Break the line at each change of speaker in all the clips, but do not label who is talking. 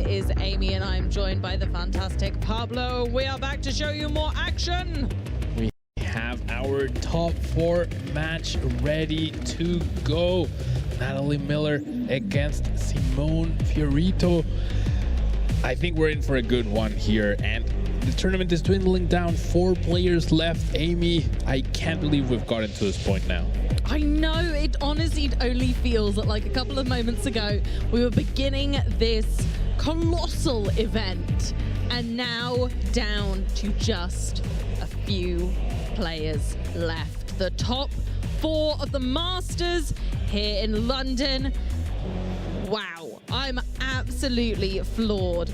is Amy, and I'm joined by the fantastic Pablo. We are back to show you more action.
We have our top 4 match ready to go. Natalie Millar against Simone Fiorito. I think we're in for a good one here, and the tournament is dwindling down. 4 players left. Amy, I can't believe we've gotten to this point now.
I know, it honestly only feels like a couple of moments ago we were beginning this colossal event, and now down to just a few players left. The top 4 of the Masters here in London. Wow, I'm absolutely floored.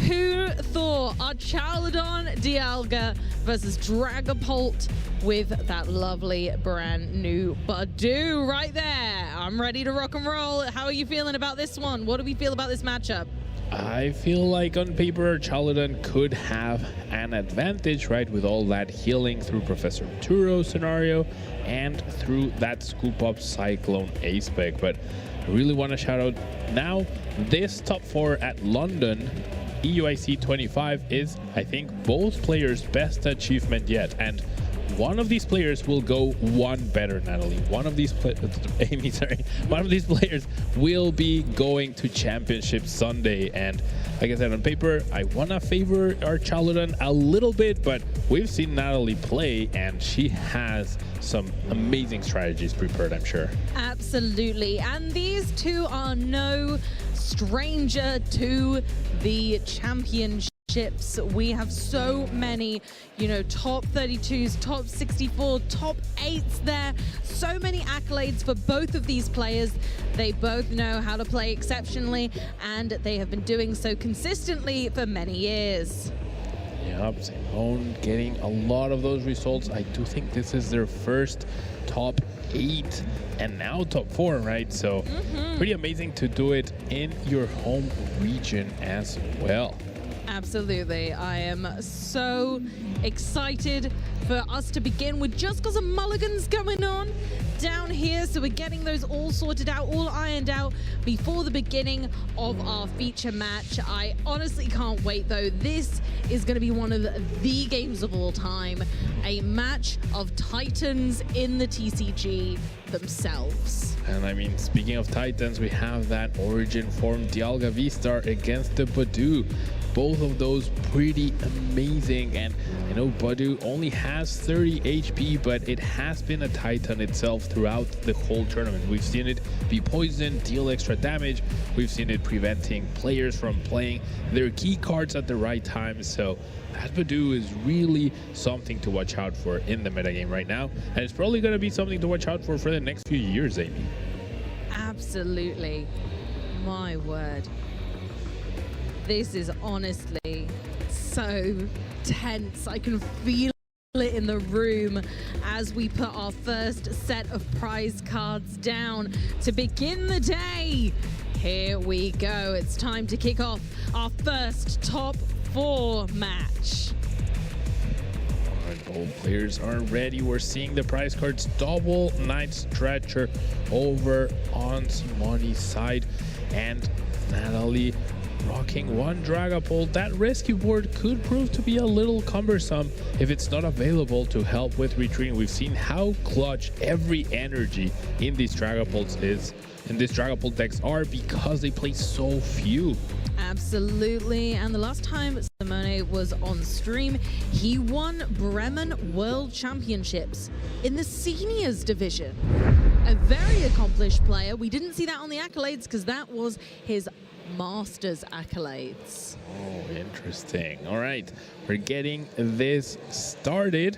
Who thought our Charladon Dialga versus Dragapult with that lovely brand new Badoo right there? I'm ready to rock and roll. How are you feeling about this one? What do we feel about this matchup?
I feel like on paper Charladon could have an advantage, right, with all that healing through Professor Turo scenario and through that scoop up Cyclone ace spec. But I really want to shout out now this top 4 at London EUIC 25 is, I think, both players' best achievement yet, and one of these players will go one better, Natalie. One of these Amy, sorry. One of these players will be going to Championship Sunday, and like I said, on paper, I wanna favor our Charladon a little bit, but we've seen Natalie play, and she has some amazing strategies prepared, I'm sure.
Absolutely, and these two are no stranger to the championships. We have so many, you know, top 32s, top 64, top 8s there. So many accolades for both of these players. They both know how to play exceptionally, and they have been doing so consistently for many years.
Yep, Simone getting a lot of those results. I do think this is their first top 8 and now top 4, right? So pretty amazing to do it in your home region as well.
Absolutely. I am so excited for us to begin with just because of mulligans going on down here. So we're getting those all sorted out, all ironed out before the beginning of our feature match. I honestly can't wait though. This is going to be one of the games of all time. A match of titans in the TCG themselves.
And I mean, speaking of titans, we have that origin form Dialga V-Star against the Badoo. Both of those pretty amazing, and I know Badoo only has 30 HP, but it has been a Titan itself throughout the whole tournament. We've seen it be poisoned, deal extra damage. We've seen it preventing players from playing their key cards at the right time. So that Badoo is really something to watch out for in the metagame right now, and it's probably going to be something to watch out for the next few years, Amy.
Absolutely. My word. This is honestly so tense. I can feel it in the room as we put our first set of prize cards down to begin the day. Here we go. It's time to kick off our first top 4 match.
All players are ready. We're seeing the prize cards double Night Stretcher over on Simone's side, and Natalie rocking one Dragapult. That rescue board could prove to be a little cumbersome if it's not available to help with retreating. We've seen how clutch every energy in these Dragapults is, and these Dragapult decks are, because they play so few.
Absolutely, and the last time Simone was on stream, he won Bremen World Championships in the seniors division. A very accomplished player. We didn't see that on the accolades because that was his Masters accolades.
Oh, interesting. All right, we're getting this started.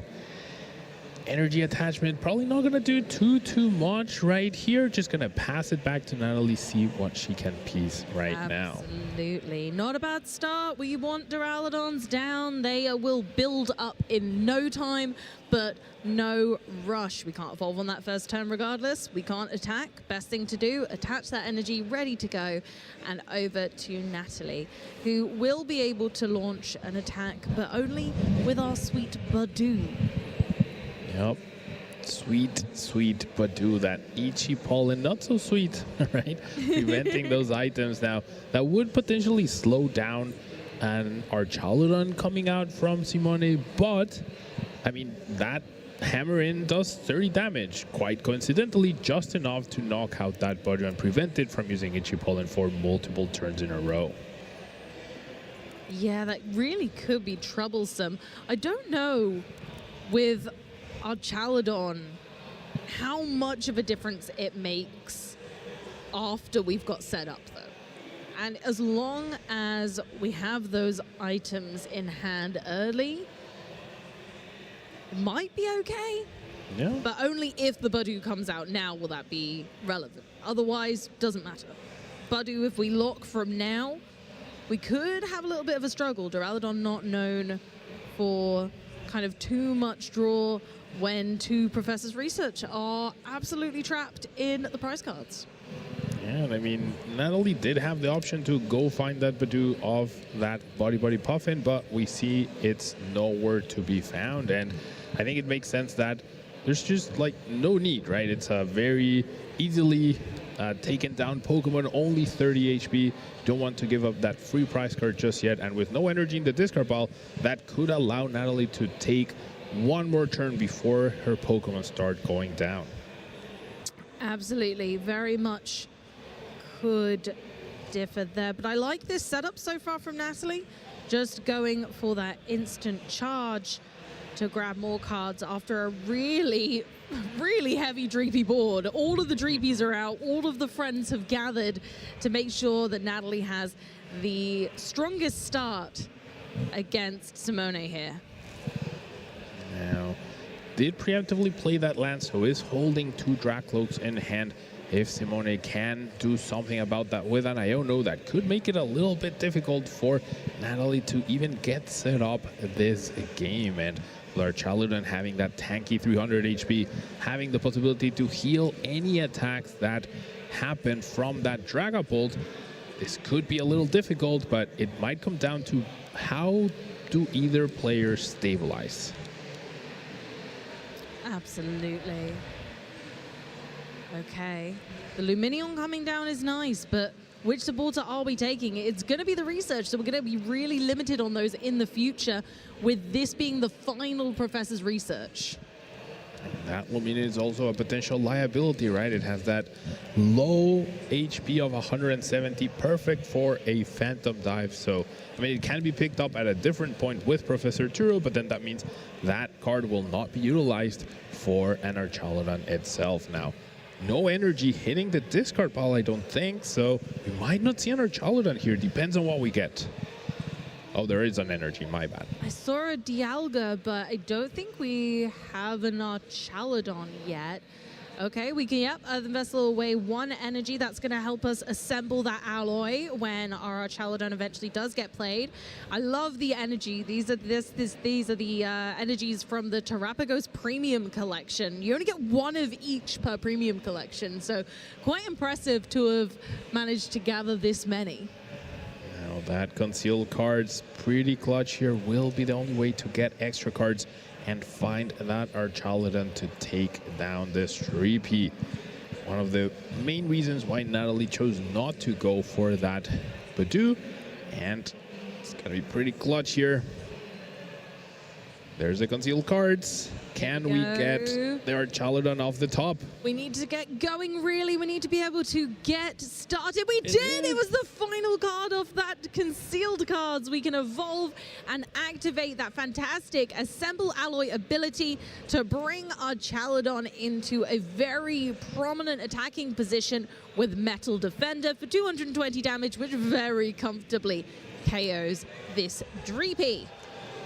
Energy attachment, probably not gonna do too much right here. Just gonna pass it back to Natalie, see what she can piece right now.
Absolutely. Not a bad start. We want Duraludons down. They will build up in no time, but no rush. We can't evolve on that first turn regardless. We can't attack. Best thing to do, attach that energy, ready to go. And over to Natalie, who will be able to launch an attack, but only with our sweet Badoo.
Yep. sweet, sweet Badu, that Ichi pollen, not so sweet, right? Preventing those items now that would potentially slow down an Archaludon coming out from Simone, but I mean, that hammer in does 30 damage, quite coincidentally, just enough to knock out that Badu and prevent it from using Ichi pollen for multiple turns in a row.
Yeah, that really could be troublesome. I don't know with Archaludon how much of a difference it makes after we've got set up, though. And as long as we have those items in hand early, it might be okay.
Yeah.
But only if the Badu comes out now will that be relevant. Otherwise, doesn't matter. Badu, if we lock from now, we could have a little bit of a struggle. Duraludon not known for kind of too much draw when two Professor's Research are absolutely trapped in the prize cards.
Yeah, I mean, Natalie did have the option to go find that Badu of that Body Puffin, but we see it's nowhere to be found. And I think it makes sense that there's just like no need, right? It's a very easily taken down Pokemon, only 30 HP. Don't want to give up that free prize card just yet. And with no energy in the discard pile, that could allow Natalie to take one more turn before her Pokemon start going down.
Absolutely, very much could differ there. But I like this setup so far from Natalie. Just going for that instant charge to grab more cards after a really, really heavy Dreepy board. All of the Dreepies are out. All of the friends have gathered to make sure that Natalie has the strongest start against Simone here.
Now, did preemptively play that Lance, so is holding two Dracloaks in hand. If Simone can do something about that with an Iono, that could make it a little bit difficult for Natalie to even get set up this game. And Archaludon having that tanky 300 HP, having the possibility to heal any attacks that happen from that Dragapult, this could be a little difficult, but it might come down to how do either player stabilize.
Absolutely. Okay. The Luminion coming down is nice, but which supporter are we taking? It's going to be the research, so we're going to be really limited on those in the future, with this being the final Professor's Research.
That Luminion is also a potential liability, right? It has that low HP of 170, perfect for a Phantom Dive. So, I mean, it can be picked up at a different point with Professor Turo, but then that means that card will not be utilized for an Archaludon itself. Now, no energy hitting the discard pile, I don't think, so we might not see an Archaludon here. Depends on what we get. Oh, there is an energy, my bad.
I saw a Dialga, but I don't think we have an Archaludon yet. Okay, we can, invest a little way one energy. That's going to help us assemble that alloy when our Archaludon eventually does get played. I love the energy. These are the energies from the Terrapagos Premium Collection. You only get one of each per Premium Collection, so quite impressive to have managed to gather this many.
Now that concealed cards, pretty clutch here, will be the only way to get extra cards and find that Archaludon to take down this Dreepy. One of the main reasons why Natalie chose not to go for that Badu, and it's gonna be pretty clutch here. There's the concealed cards. Can we get the Archaludon off the top?
We need to get going, really. We need to be able to get started. We did! It was the final card of that concealed cards. We can evolve and activate that fantastic Assemble Alloy ability to bring Archaludon into a very prominent attacking position with Metal Defender for 220 damage, which very comfortably KOs this Dreepy.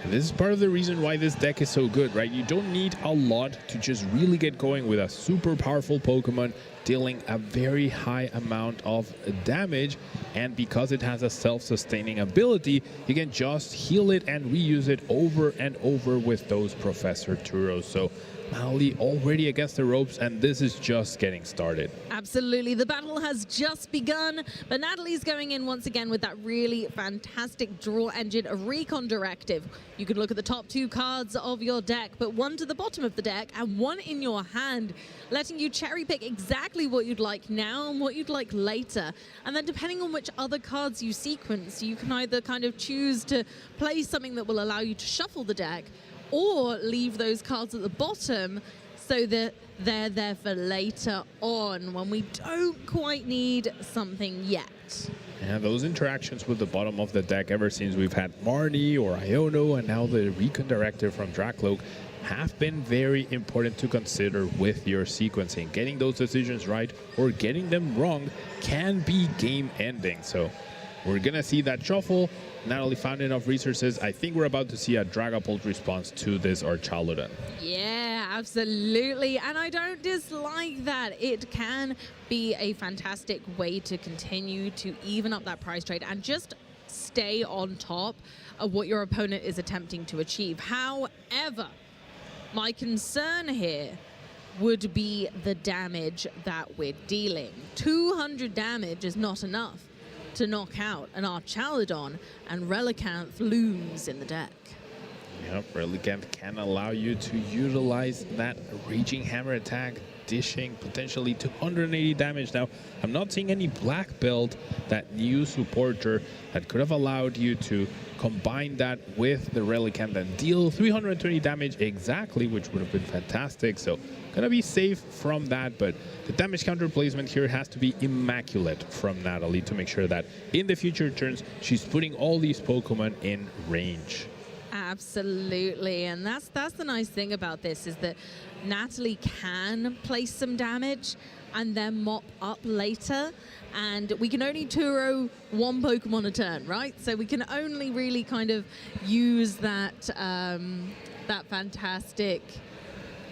And this is part of the reason why this deck is so good, right? You don't need a lot to just really get going with a super powerful Pokemon dealing a very high amount of damage. And because it has a self-sustaining ability, you can just heal it and reuse it over and over with those Professor Turos. So Natalie already against the ropes, and this is just getting started.
Absolutely. The battle has just begun, but Natalie's going in once again with that really fantastic draw engine, a recon directive. You can look at the top 2 cards of your deck, but one to the bottom of the deck and one in your hand, letting you cherry pick exactly what you'd like now and what you'd like later. And then depending on which other cards you sequence, you can either kind of choose to play something that will allow you to shuffle the deck, or leave those cards at the bottom so that they're there for later on when we don't quite need something yet.
Yeah, those interactions with the bottom of the deck ever since we've had Marnie or Iono and now the Recon Directive from Drakloak have been very important to consider with your sequencing. Getting those decisions right or getting them wrong can be game ending. So we're gonna see that shuffle. Natalie found enough resources. I think we're about to see a Dragapult response to this Archaludon.
Yeah, absolutely. And I don't dislike that. It can be a fantastic way to continue to even up that price trade and just stay on top of what your opponent is attempting to achieve. However, my concern here would be the damage that we're dealing. 200 damage is not enough to knock out an Archaludon, and Relicanth looms in the deck.
Yep, Relicanth can allow you to utilize that Raging Hammer attack, dishing potentially 280 damage. Now, I'm not seeing any black build, that new supporter that could have allowed you to combine that with the Relicanth and deal 320 damage exactly, which would have been fantastic. So, gonna be safe from that, but the damage counter placement here has to be immaculate from Natalie to make sure that in the future turns, she's putting all these Pokemon in range.
Absolutely, and that's the nice thing about this, is that Natalie can place some damage and then mop up later, and we can only Turo one Pokemon a turn, right? So we can only really kind of use that that fantastic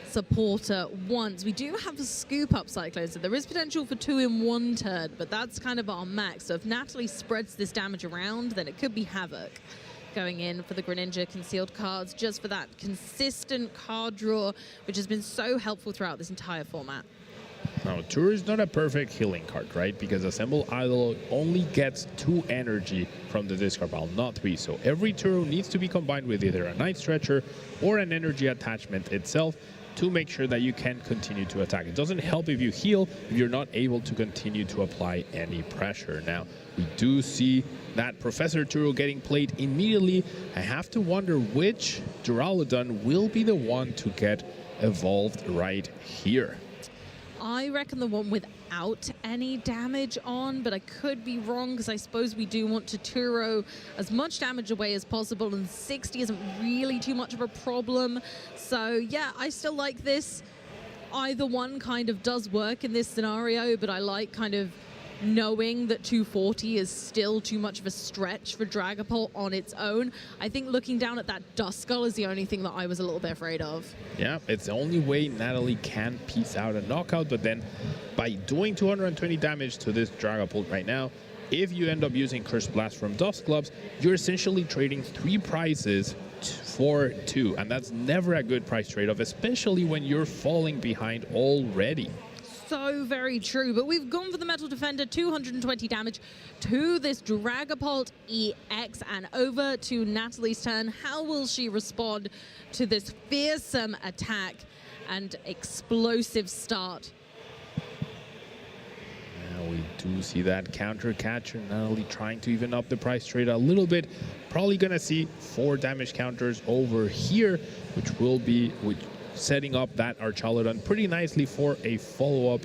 supporter once. We do have a scoop up Cyclone, so there is potential for 2 in 1 turn, but that's kind of our max. So if Natalie spreads this damage around, then it could be Havoc going in for the Greninja concealed cards, just for that consistent card draw, which has been so helpful throughout this entire format.
Now, Tour is not a perfect healing card, right? Because Assemble Idol only gets 2 energy from the discard pile, not 3. So every Turo needs to be combined with either a Night Stretcher or an energy attachment itself to make sure that you can continue to attack. It doesn't help if you heal if you're not able to continue to apply any pressure. Now, we do see that Professor Turo getting played immediately. I have to wonder which Duraludon will be the one to get evolved right here.
I reckon the one without any damage on, but I could be wrong, because I suppose we do want to Turo as much damage away as possible, and 60 isn't really too much of a problem. So yeah, I still like this. Either one kind of does work in this scenario, but I like kind of knowing that 240 is still too much of a stretch for Dragapult on its own. I think looking down at that Duskull is the only thing that I was a little bit afraid of. Yeah,
it's the only way Natalie can piece out a knockout, but then by doing 220 damage to this Dragapult right now, if you end up using Curse Blast from Dusclops, you're essentially trading 3 prizes for 2, and that's never a good price trade-off, especially when you're falling behind already.
So very true, but we've gone for the Metal Defender, 220 damage to this Dragapult EX, and over to Natalie's turn. How will she respond to this fearsome attack and explosive start?
Now we do see that counter catcher, Natalie trying to even up the price trade a little bit. Probably gonna see 4 damage counters over here, which will be setting up that Archaludon pretty nicely for a follow-up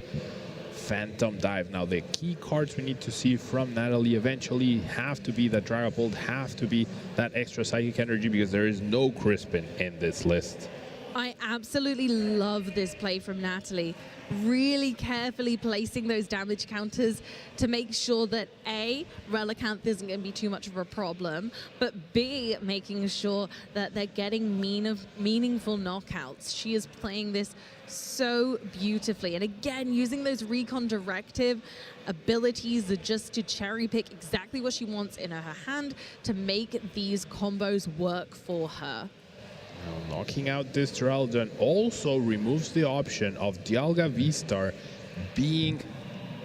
Phantom Dive. Now, the key cards we need to see from Natalie eventually have to be that Dragapult, have to be that extra Psychic Energy, because there is no Crispin in this list.
I absolutely love this play from Natalie. Really carefully placing those damage counters to make sure that A, Relicanth isn't going to be too much of a problem, but B, making sure that they're getting meaningful knockouts. She is playing this so beautifully. And again, using those Recon Directive abilities just to cherry pick exactly what she wants in her hand to make these combos work for her.
Now, knocking out this Geraldine also removes the option of Dialga V-Star being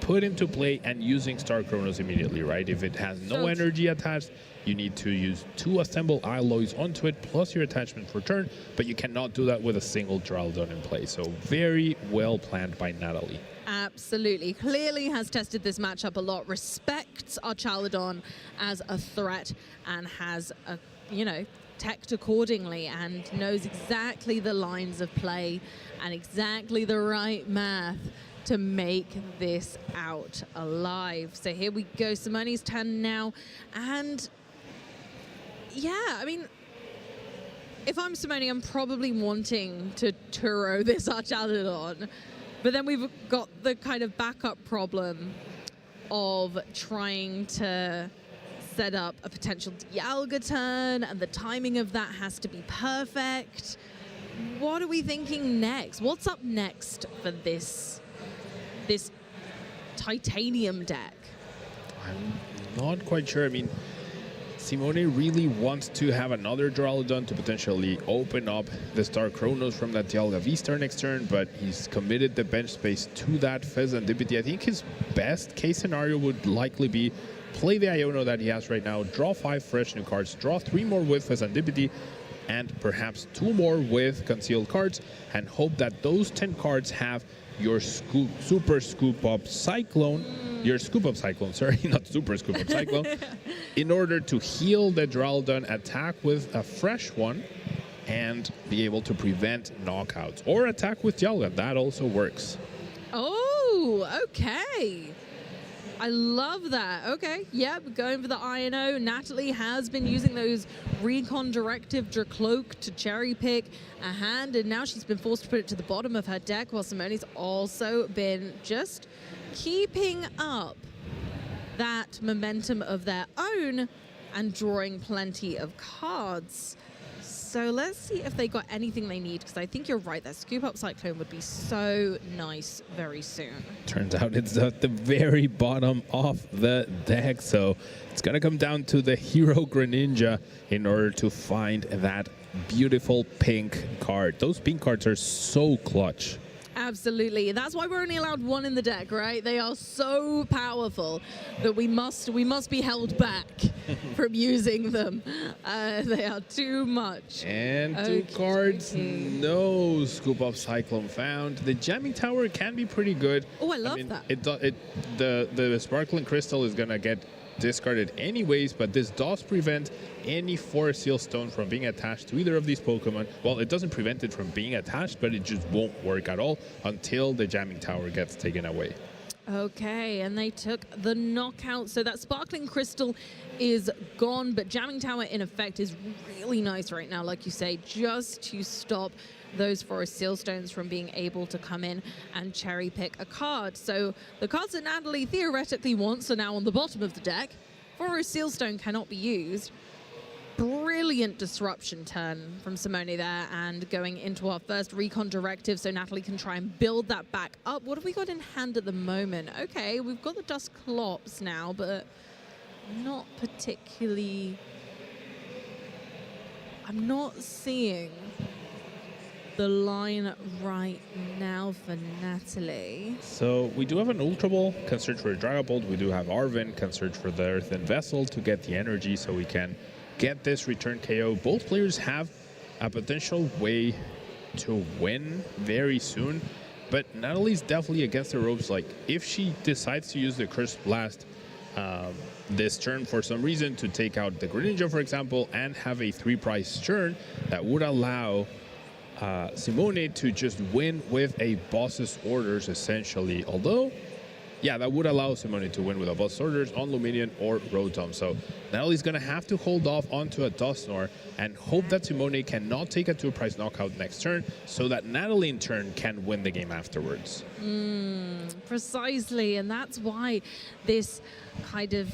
put into play and using Star Chronos immediately, right? If it has no energy attached, you need to use 2 assemble alloys onto it plus your attachment for turn, but you cannot do that with a single Geraldine in play. So very well planned by Natalie.
Absolutely. Clearly has tested this matchup a lot, respects our Chaladon as a threat, and has, teched accordingly and knows exactly the lines of play and exactly the right math to make this out alive. So here we go. Simone's turn now. And yeah, I mean, if I'm Simone, I'm probably wanting to Turo this Archaludon. But then we've got the kind of backup problem of trying to set up a potential Dialga turn, and the timing of that has to be perfect. What are we thinking next? What's up next for this titanium deck?
I'm not quite sure. I mean, Simone really wants to have another Geraldine to potentially open up the Star Chronos from that Dialga V-Star next turn, but he's committed the bench space to that Fezandipity. I think his best case scenario would likely be play the Iono that he has right now, draw 5 fresh new cards, draw 3 more with Fezandipity, and perhaps 2 more with concealed cards, and hope that those 10 cards have your Super Scoop Up Cyclone, your Scoop Up Cyclone, sorry, not Super Scoop Up Cyclone, in order to heal the Geraldine, attack with a fresh one, and be able to prevent knockouts. Or attack with Dialga, that also works.
Oh, okay. I love that. Okay, yep, going for the INO. Natalie has been using those Recon Directive Dracloak to cherry pick a hand, and now she's been forced to put it to the bottom of her deck, while Simone's also been just keeping up that momentum of their own and drawing plenty of cards. So let's see if they got anything they need, because I think you're right, that Scoop Up Cyclone would be so nice very soon.
Turns out it's at the very bottom of the deck, so it's going to come down to the Hero Greninja in order to find that beautiful pink card. Those pink cards are so clutch.
Absolutely. That's why we're only allowed 1 in the deck, right? They are so powerful that we must be held back from using them. They are too much.
And 2 cards, no Scoop Up Cyclone found. The Jamming Tower can be pretty good.
Oh, I love that.
The Sparkling Crystal is going to get discarded anyways, but this does prevent any Forest Seal Stone from being attached to either of these Pokemon. Well, it doesn't prevent it from being attached, but it just won't work at all until the Jamming Tower gets taken away.
Okay, and they took the knockout. So that Sparkling Crystal is gone, but Jamming Tower in effect is really nice right now, like you say, just to stop those Forest Seal Stones from being able to come in and cherry pick a card. So the cards that Natalie theoretically wants are now on the bottom of the deck. Forest Seal Stone cannot be used. Brilliant disruption turn from Simone there, and going into our first Recon Directive so Natalie can try and build that back up. What have we got in hand at the moment? Okay, we've got the Dusclops now, but not particularly... I'm not seeing the line right now for Natalie.
So we do have an Ultra Ball, can search for a Dragapult. We do have Arven, can search for the Earthen Vessel to get the energy so we can get this return KO. Both players have a potential way to win very soon, but Natalie's definitely against the ropes. Like, if she decides to use the Curse Blast this turn for some reason to take out the Greninja, for example, and have a 3-price turn, that would allow Simone to just win with a boss's orders, essentially. Although, yeah, that would allow Simone to win with a boss's orders on Luminion or Rotom. So Natalie's going to have to hold off onto a Dusknoir and hope that Simone cannot take a 2-price knockout next turn, so that Natalie in turn can win the game afterwards.
Precisely, and that's why this kind of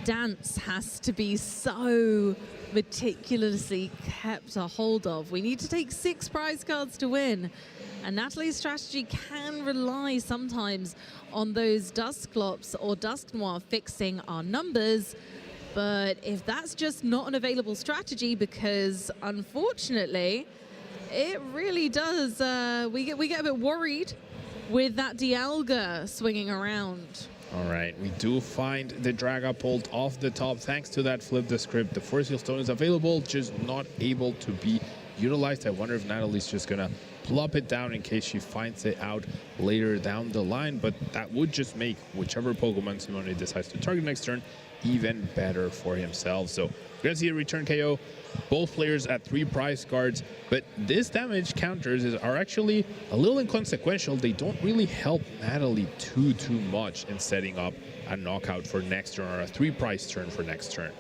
dance has to be so meticulously kept a hold of. We need to take 6 prize cards to win, and Natalie's strategy can rely sometimes on those Dusclops or Dusknoir fixing our numbers, But if that's just not an available strategy, because unfortunately, it really does, we get a bit worried with that Dialga swinging around.
All right, we do find the Dragapult off the top thanks to that flip the script. The Force Heal Stone is available, just not able to be utilized. I wonder if Natalie's just gonna plop it down in case she finds it out later down the line, but that would just make whichever Pokemon Simone decides to target next turn even better for himself. So we're gonna see a return KO. Both players at 3 prize cards, but this damage counters are actually a little inconsequential. They don't really help Natalie too much in setting up a knockout for next turn or a 3 prize turn for next turn.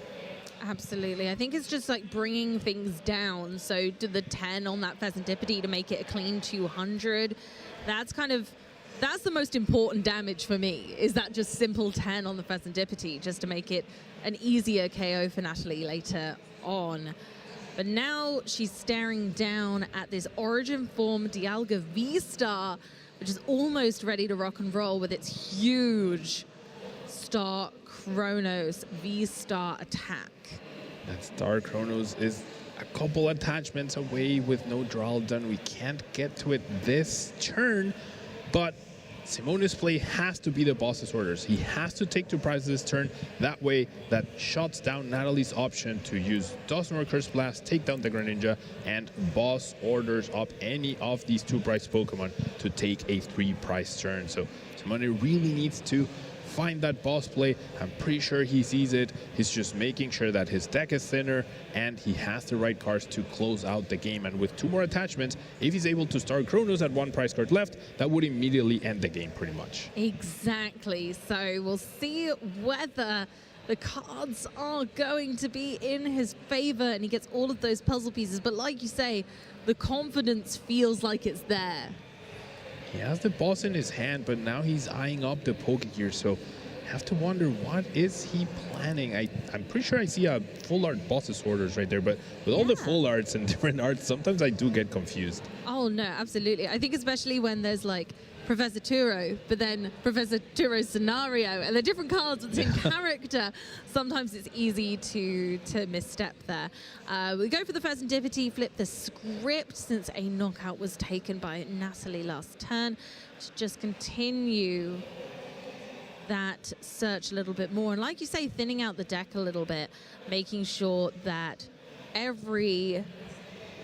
Absolutely. I think it's just like bringing things down. So to the 10 on that Pheasantipity to make it a clean 200. That's the most important damage for me, is that just simple 10 on the Pheasantipity, just to make it an easier KO for Natalie later on. But now she's staring down at this Origin Form Dialga V-Star, which is almost ready to rock and roll with its huge Star Chronos V-Star attack.
That Star Chronos is a couple attachments away with no Duraludon. We can't get to it this turn, but Simone's play has to be the boss's orders. He has to take 2 prizes this turn. That way, that shuts down Natalie's option to use Dusknoir Curse Blast, take down the Greninja, and boss orders up any of these 2 prize Pokemon to take a 3 prize turn. So Simone really needs to find that boss play. I'm pretty sure he sees it. He's just making sure that his deck is thinner and he has the right cards to close out the game. And with 2 more attachments, if he's able to start Chronos at 1 prize card left, that would immediately end the game pretty much.
Exactly. So we'll see whether the cards are going to be in his favor and he gets all of those puzzle pieces. But like you say, the confidence feels like it's there.
He has the boss in his hand, but now he's eyeing up the Pokegear, so I have to wonder, what is he planning? I'm pretty sure I see a full art boss's orders right there, but with all the full arts and different arts, sometimes I do get confused.
Oh no, absolutely. I think especially when there's like Professor Turo, but then Professor Turo's scenario, and the different cards with the same character, sometimes it's easy to misstep there. We go for the Pheasantipity, flip the script since a knockout was taken by Natalie last turn, to just continue that search a little bit more. And like you say, thinning out the deck a little bit, making sure that every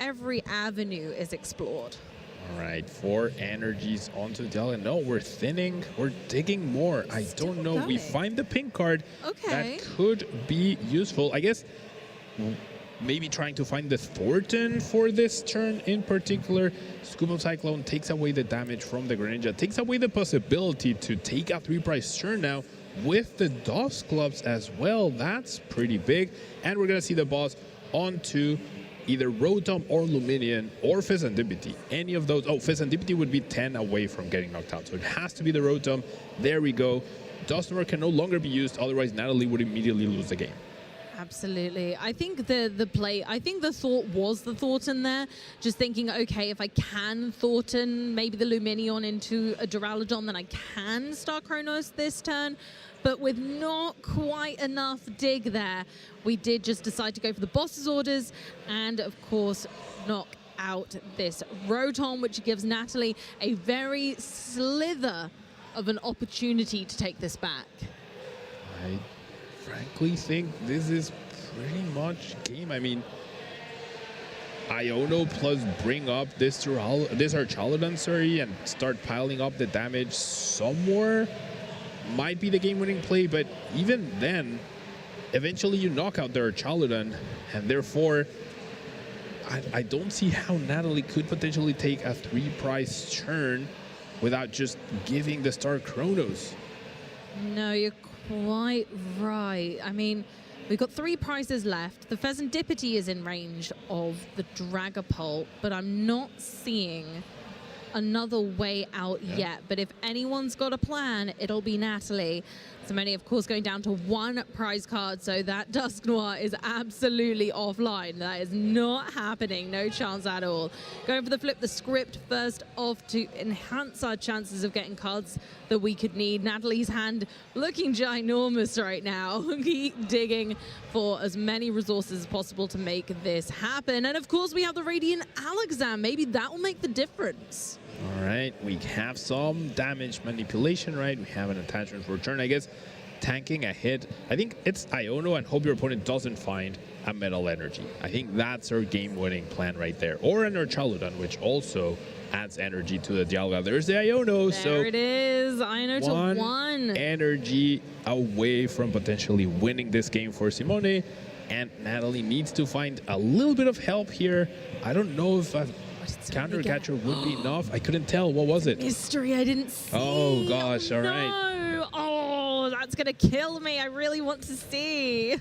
avenue is explored.
All right, 4 energies onto Dialga. No, we're thinning. We're digging more. I don't know. We find the pink card.
Okay.
That could be useful. I guess maybe trying to find the Thornton for this turn in particular. Scoop of Cyclone takes away the damage from the Greninja, takes away the possibility to take a 3 prize turn now with the Dusk Clubs as well. That's pretty big. And we're going to see the boss onto either Rotom or Luminion or Pheasantipity. Any of those. Oh, Pheasantipity would be 10 away from getting knocked out. So it has to be the Rotom. There we go. Dusknoir can no longer be used. Otherwise, Natalie would immediately lose the game.
Absolutely. I think the thought was the Thornton there. Just thinking, okay, if I can Thornton, maybe the Luminion into a Duraludon, then I can start Chronos this turn. But with not quite enough dig there, we did just decide to go for the boss's orders and, of course, knock out this Rotom, which gives Natalie a very slither of an opportunity to take this back.
I frankly think this is pretty much game. I mean, Iono plus bring up this Archaludon, sorry, and start piling up the damage somewhere might be the game-winning play, but even then, eventually you knock out the Archaludon, and therefore, I don't see how Natalie could potentially take a 3 prize turn without just giving the Star Chronos.
No, you're quite right. I mean, we've got 3 prizes left. The Pheasantipity is in range of the Dragapult, but I'm not seeing another way out yet, but if anyone's got a plan, it'll be Natalie. Simone, of course, going down to 1 prize card, so that Dusk Noir is absolutely offline. That is not happening, no chance at all. Going for the flip the script first off to enhance our chances of getting cards that we could need. Natalie's hand looking ginormous right now. Keep digging for as many resources as possible to make this happen. And of course, we have the Radiant Alakazam. Maybe that will make the difference.
All right, we have some damage manipulation, right? We have an attachment for return, I guess. Tanking a hit. I think it's Iono and hope your opponent doesn't find a Metal Energy. I think that's our game-winning plan right there. Or an Urchaludon, which also adds energy to the Dialga. There's the Iono.
There it is. Iono to 1.
Energy away from potentially winning this game for Simone. And Natalie needs to find a little bit of help here. I don't know if Counter Catcher would be enough. I couldn't tell. What was it?
Mystery, I didn't see.
Oh, gosh. All right.
No. Oh, that's going to kill me. I really want to see.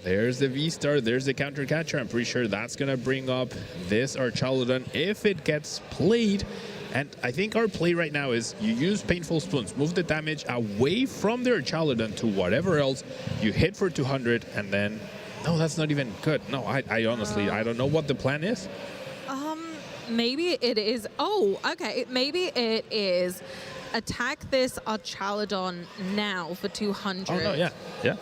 There's the V-Star. There's the Counter Catcher. I'm pretty sure that's going to bring up this Archaludon if it gets played. And I think our play right now is you use Painful Spoons, move the damage away from the Archaludon to whatever else. You hit for 200 and then... No, that's not even good. No, I honestly, I don't know what the plan is.
Maybe it is. Oh, okay. Maybe it is attack this Archaludon now for 200.
Oh, no, yeah. Yeah.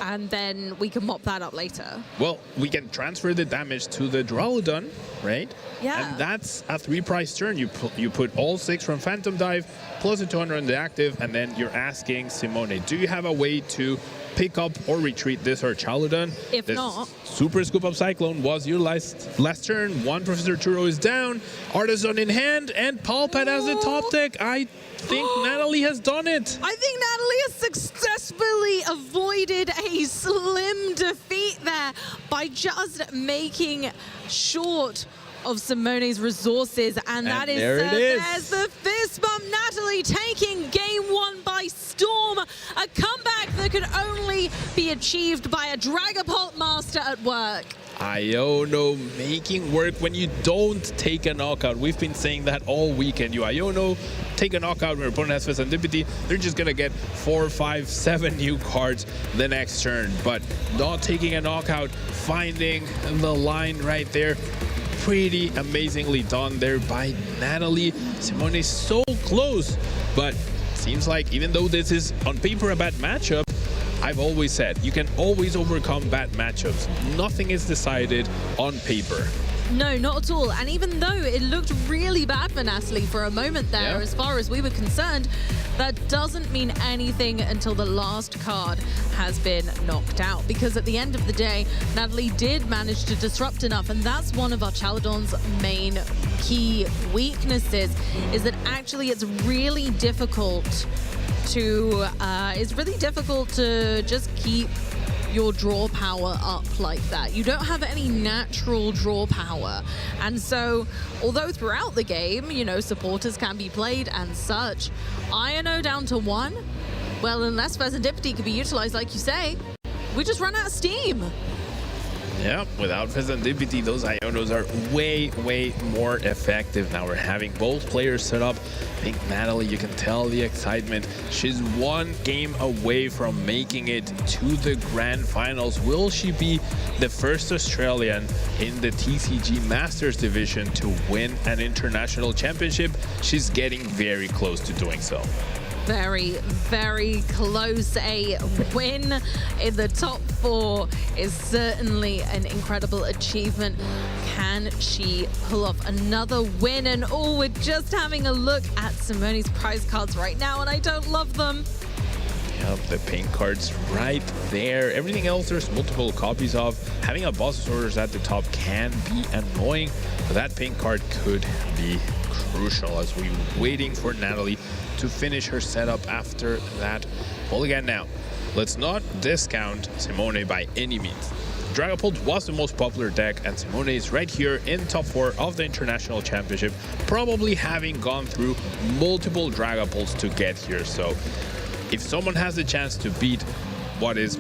And then we can mop that up later.
Well, we can transfer the damage to the Duraludon, right?
Yeah.
And that's a 3-price turn. You put all 6 from Phantom Dive, plus the 200 on the active, and then you're asking Simone, do you have a way to pick up or retreat this Archaludon?
If not,
Super Scoop Up Cyclone was your last turn. 1 Professor Turo is down, Artisan in hand, and Palpad has the top deck. I think Natalie has done it.
I think Natalie has successfully avoided a slim defeat there by just making short of Simone's resources, and that is there's the fist bump. Natalie taking game 1 by storm. A comeback that could only be achieved by a Dragapult master at work.
Iono making work when you don't take a knockout. We've been saying that all weekend. You Iono take a knockout when your opponent has Serendipity, they're just gonna get 4, 5, 7 new cards the next turn. But not taking a knockout, finding the line right there. Pretty amazingly done there by Natalie. Simone is so close, but seems like even though this is on paper a bad matchup, I've always said you can always overcome bad matchups. Nothing is decided on paper.
No, not at all. And even though it looked really bad for Natalie for a moment there, as far as we were concerned, that doesn't mean anything until the last card has been knocked out. Because at the end of the day, Natalie did manage to disrupt enough, and that's one of Archaludon's main key weaknesses, is that actually it's really difficult to just keep your draw power up like that. You don't have any natural draw power. And so, although throughout the game, you know, supporters can be played and such, Iono down to 1, well, unless Serendipity could be utilized, like you say, we just run out of steam.
Yeah, without Serendipity, those Ionos are way, way more effective. Now we're having both players set up. I think Natalie, you can tell the excitement. She's 1 game away from making it to the grand finals. Will she be the first Australian in the TCG Masters division to win an international championship? She's getting very close to doing so.
Very, very close. A win in the top 4 is certainly an incredible achievement. Can she pull off another win? And oh, we're just having a look at Simone's prize cards right now, and I don't love them.
Yep, the pink cards right there. Everything else there's multiple copies of. Having a boss's orders at the top can be annoying, but that pink card could be crucial as we're waiting for Natalie to finish her setup after that. Well, again now, let's not discount Simone by any means. Dragapult was the most popular deck, and Simone is right here in top 4 of the International Championship, probably having gone through multiple Dragapults to get here. So if someone has the chance to beat what is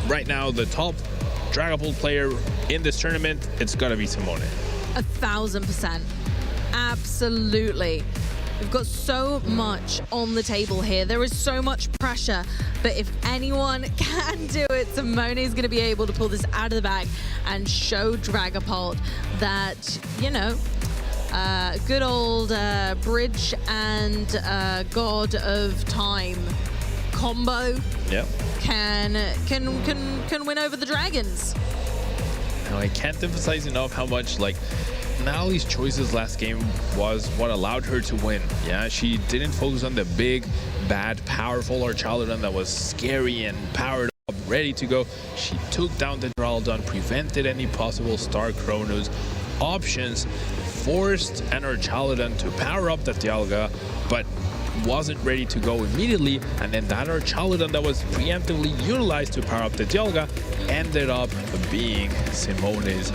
right now the top Dragapult player in this tournament, it's gotta be Simone.
1000%. Absolutely. We've got so much on the table here. There is so much pressure, but if anyone can do it, Simone is going to be able to pull this out of the bag and show Dragapult that, you know, good old Bridge and God of Time combo can win over the dragons.
Now, I can't emphasize enough how much, like, Natalie's choices last game was what allowed her to win. Yeah, she didn't focus on the big, bad, powerful Archaludon that was scary and powered up, ready to go. She took down the Duraludon, prevented any possible Star Chronos options, forced an Archaludon to power up the Dialga, but wasn't ready to go immediately, and then that Archaludon that was preemptively utilized to power up the Dialga ended up being Simone's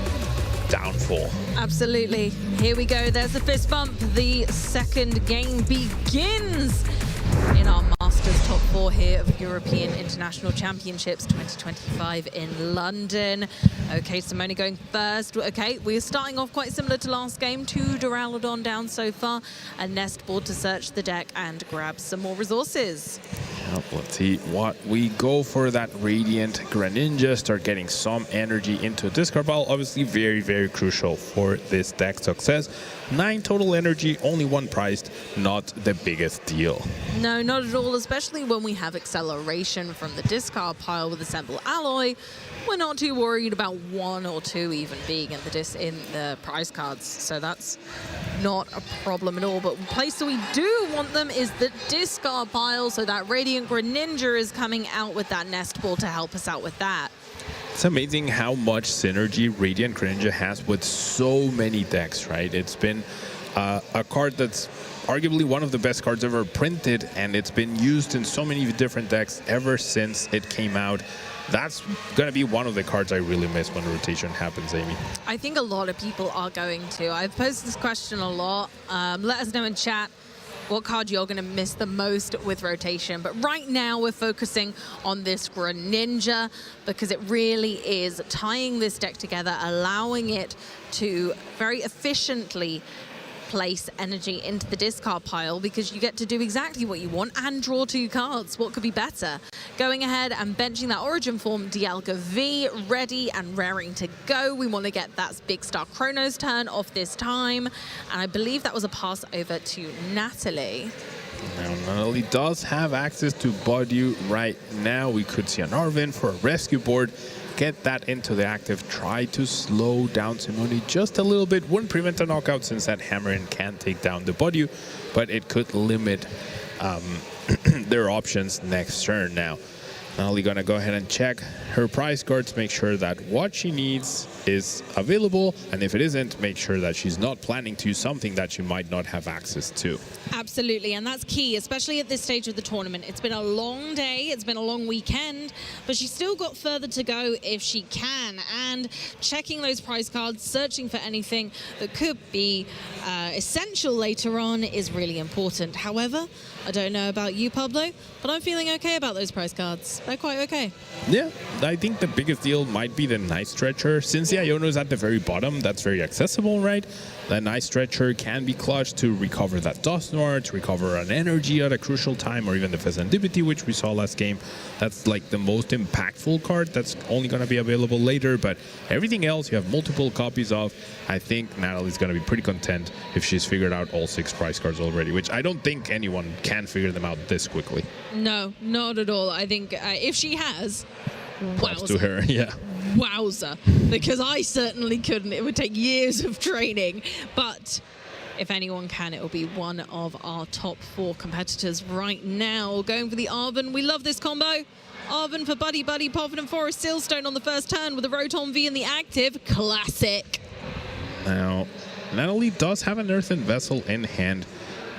downfall.
Absolutely. Here we go. There's the fist bump. The second game begins in our Masters top 4 here of European International Championships 2025 in London. Okay, Simone going first. Okay, we're starting off quite similar to last game. 2 Duraludon down so far. A nest board to search the deck and grab some more resources.
Yep, let's see what we go for. That Radiant Greninja, start getting some energy into discard pile. Obviously very, very crucial for this deck success. 9 total energy, only 1 priced, not the biggest deal.
No, not at all, especially when we have acceleration from the discard pile with Assemble Alloy. We're not too worried about 1 or 2 even being in the prize cards, so that's not a problem at all. But the place that we do want them is the discard pile, so that Radiant Greninja is coming out with that nest ball to help us out with that.
It's amazing how much synergy Radiant Greninja has with so many decks, right? It's been a card that's arguably one of the best cards ever printed, and it's been used in so many different decks ever since it came out. That's going to be one of the cards I really miss when rotation happens, Amy.
I think a lot of people are going to. I've posted this question a lot. Let us know in chat what card you're going to miss the most with rotation. But right now we're focusing on this Greninja because it really is tying this deck together, allowing it to very efficiently place energy into the discard pile, because you get to do exactly what you want and draw 2 cards. What could be better? Going ahead and benching that Origin Form Dialga V, ready and raring to go. We want to get that big Star Chronos turn off this time, and I believe that was a pass over to Natalie.
Now, Natalie does have access to Badu right now. We could see an Arvin for a rescue board. Get that into the active, try to slow down Simone just a little bit. Wouldn't prevent a knockout since that Hammerin can take down the Badu, but it could limit their options next turn. Now, Natalie gonna go ahead and check her prize cards, make sure that what she needs is available, and if it isn't, make sure that she's not planning to use something that she might not have access to.
Absolutely, and that's key, especially at this stage of the tournament. It's been a long day, it's been a long weekend, but she's still got further to go if she can, and checking those prize cards, searching for anything that could be essential later on is really important. However, I don't know about you, Pablo, but I'm feeling okay about those prize cards. They're quite okay.
Yeah, I think the biggest deal might be the Night Stretcher. Since the Iono is at the very bottom, that's very accessible, right? The Night Stretcher can be clutch to recover that Dusknoir, to recover an energy at a crucial time, or even the Fezandipity, which we saw last game. That's like the most impactful card that's only going to be available later, but everything else you have multiple copies of. I think Natalie's going to be pretty content if she's figured out all 6 prize cards already, which I don't think anyone can figure them out this quickly.
No, not at all. I think if she has,
props to her, yeah.
Wowza, because I certainly couldn't. It would take years of training, but if anyone can, it will be one of our top 4 competitors right now. Going for the Arvin. We love this combo. Arvin for Buddy Buddy, Poffin and Forest Sealstone on the first turn with a Rotom V in the active. Classic.
Now, Natalie does have an Earthen Vessel in hand,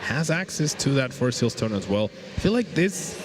has access to that Forest Sealstone as well. I feel like this,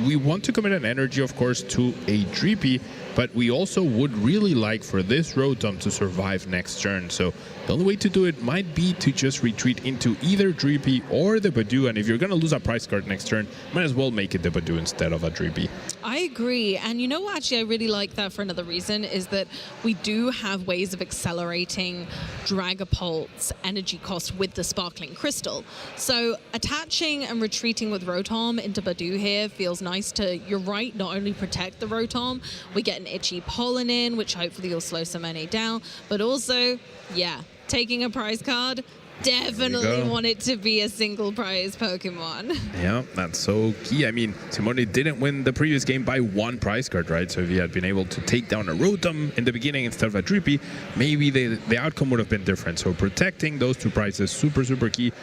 we want to commit an energy, of course, to a Dreepy, but we also would really like for this Rotom to survive next turn. So the only way to do it might be to just retreat into either Dreepy or the Badoo, and if you're going to lose a prize card next turn, might as well make it the Badoo instead of a Dreepy.
I agree, and you know what, actually I really like that for another reason, is that we do have ways of accelerating Dragapult's energy cost with the Sparkling Crystal. So attaching and retreating with Rotom into Badoo here feels nice to, you're right, not only protect the Rotom, we get an Itchy Pollen in, which hopefully will slow Simone down, but also, yeah, taking a prize card, definitely want it to be a single prize Pokemon.
Yeah, that's so key. I mean, Simone didn't win the previous game by one prize card, right? So if he had been able to take down a Rotom in the beginning instead of a Dreepy, maybe the outcome would have been different. So protecting those two prizes, super, super key.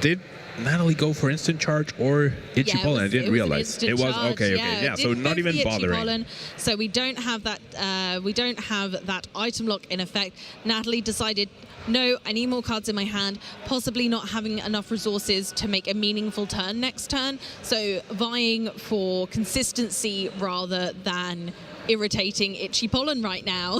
Did Natalie go for instant charge or Itchy Pollen? I didn't realize. It was okay. Yeah. So not even bothering.
Pollen, so we don't have that. We don't have that item lock in effect. Natalie decided, no, I need more cards in my hand. Possibly not having enough resources to make a meaningful turn next turn. So vying for consistency rather than irritating Itchy Pollen right now.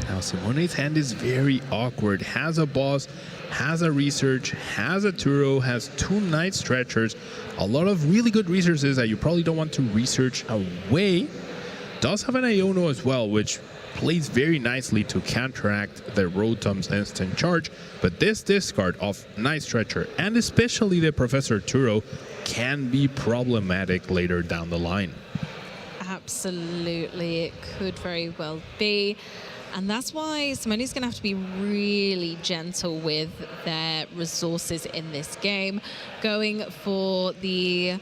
Now Simone's hand is very awkward. Has a boss, has a research, has a Turo, has two Night Stretchers, a lot of really good resources that you probably don't want to research away. Does have an Iono as well, which plays very nicely to counteract the Rotom's instant charge, but this discard of Night Stretcher and especially the Professor Turo can be problematic later down the line.
Absolutely, it could very well be. And that's why Simone's going to have to be really gentle with their resources in this game. Going for the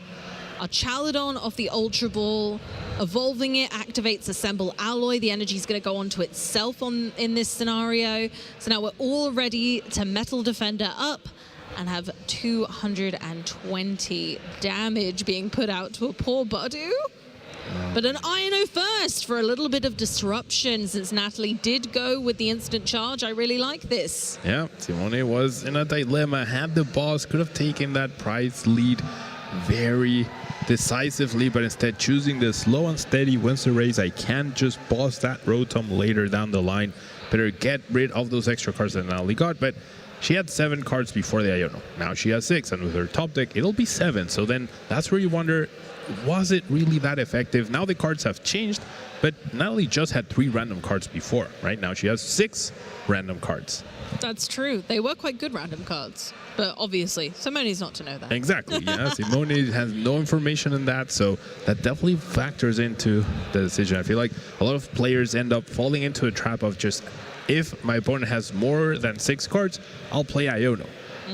Chaladon off the Ultra Ball, evolving it, activates Assemble Alloy. The energy is going to go onto itself in this scenario. So now we're all ready to Metal Defender up and have 220 damage being put out to a poor Badoo. But an Iono first for a little bit of disruption, since Natalie did go with the instant charge. I really like this.
Yeah, Simone was in a dilemma. Had the boss, could have taken that prize lead very decisively, but instead choosing the slow and steady wins the race. I can't just boss that Rotom later down the line. Better get rid of those extra cards that Natalie got, but she had 7 cards before the Iono. Now she has 6, and with her top deck, it'll be 7. So then that's where you wonder, was it really that effective? Now the cards have changed, but Natalie just had 3 random cards before, right? Now she has 6 random cards.
That's true. They were quite good random cards, but obviously Simone's not to know that.
Exactly, yeah. Simone has no information in that, so that definitely factors into the decision. I feel like a lot of players end up falling into a trap of just, if my opponent has more than 6 cards, I'll play Iono.